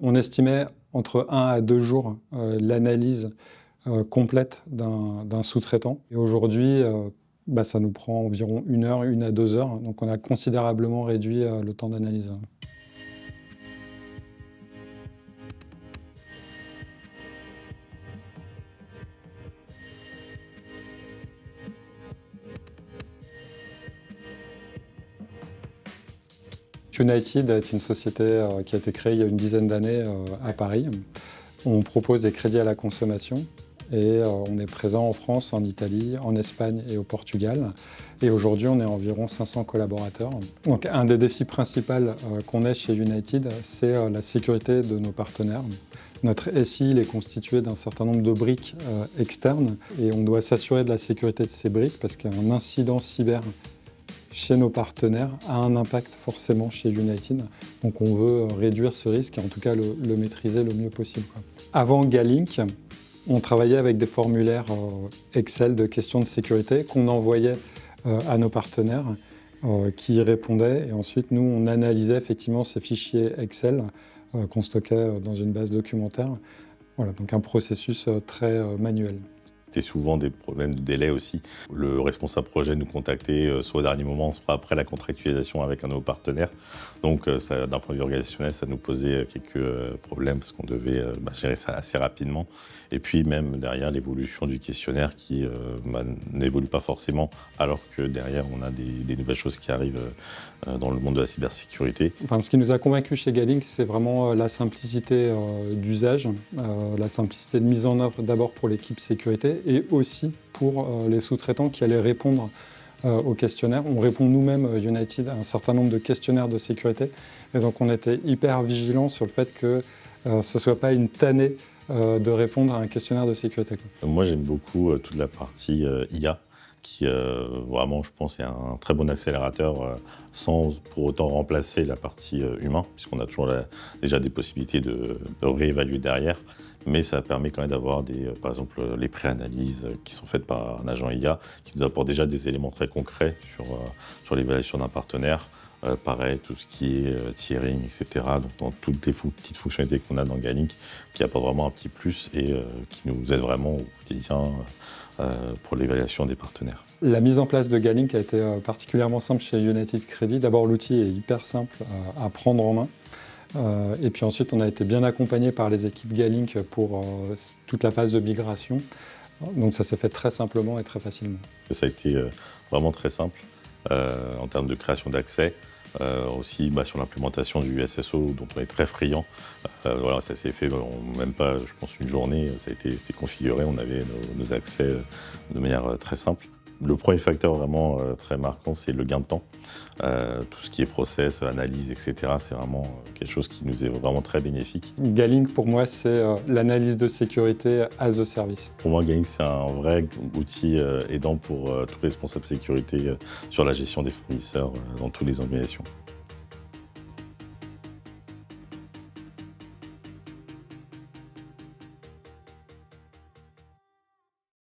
On estimait entre 1 à 2 jours l'analyse complète d'un sous-traitant. Et aujourd'hui, ça nous prend environ 1 heure, 1 à 2 heures. Donc on a considérablement réduit le temps d'analyse. United est une société qui a été créée il y a une dizaine d'années à Paris. On propose des crédits à la consommation et on est présent en France, en Italie, en Espagne et au Portugal. Et aujourd'hui, on est environ 500 collaborateurs. Donc, un des défis principaux qu'on a chez United, c'est la sécurité de nos partenaires. Notre SI il est constitué d'un certain nombre de briques externes et on doit s'assurer de la sécurité de ces briques parce qu'un incident cyber chez nos partenaires a un impact forcément chez United. Donc on veut réduire ce risque et en tout cas le maîtriser le mieux possible. Avant Galink, on travaillait avec des formulaires Excel de questions de sécurité qu'on envoyait à nos partenaires qui y répondaient. Et ensuite, nous, on analysait effectivement ces fichiers Excel qu'on stockait dans une base documentaire. Voilà, donc un processus très manuel. C'était souvent des problèmes de délai aussi. Le responsable projet nous contactait soit au dernier moment, soit après la contractualisation avec un de nos partenaires. Donc d'un point de vue organisationnel, ça nous posait quelques problèmes parce qu'on devait gérer ça assez rapidement. Et puis même derrière l'évolution du questionnaire qui n'évolue pas forcément alors que derrière on a des nouvelles choses qui arrivent dans le monde de la cybersécurité. Enfin, ce qui nous a convaincus chez Galink, c'est vraiment la simplicité d'usage, la simplicité de mise en œuvre d'abord pour l'équipe sécurité et aussi pour les sous-traitants qui allaient répondre au questionnaire. On répond nous-mêmes, United, à un certain nombre de questionnaires de sécurité. Et donc on était hyper vigilants sur le fait que ce ne soit pas une tannée de répondre à un questionnaire de sécurité. Moi j'aime beaucoup toute la partie IA qui vraiment, je pense, est un très bon accélérateur sans pour autant remplacer la partie humain, puisqu'on a toujours déjà des possibilités de réévaluer derrière. Mais ça permet quand même d'avoir par exemple, les pré-analyses qui sont faites par un agent IA, qui nous apporte déjà des éléments très concrets sur l'évaluation d'un partenaire. Pareil, tout ce qui est tiering, etc. Donc dans toutes les petites fonctionnalités qu'on a dans Galink, qui apportent vraiment un petit plus et qui nous aident vraiment au quotidien pour l'évaluation des partenaires. La mise en place de Galink a été particulièrement simple chez United Credit. D'abord, l'outil est hyper simple à prendre en main. Et puis ensuite, on a été bien accompagné par les équipes Galink pour toute la phase de migration. Donc ça s'est fait très simplement et très facilement. Ça a été vraiment très simple en termes de création d'accès. Aussi sur l'implémentation du SSO dont on est très friand. Voilà, ça s'est fait même pas, je pense, une journée. C'était configuré, on avait nos accès de manière très simple. Le premier facteur vraiment très marquant, c'est le gain de temps. Tout ce qui est process, analyse, etc., c'est vraiment quelque chose qui nous est vraiment très bénéfique. Galink, pour moi, c'est l'analyse de sécurité as a service. Pour moi, Galink, c'est un vrai outil aidant pour tous les responsables sécurité sur la gestion des fournisseurs dans toutes les organisations.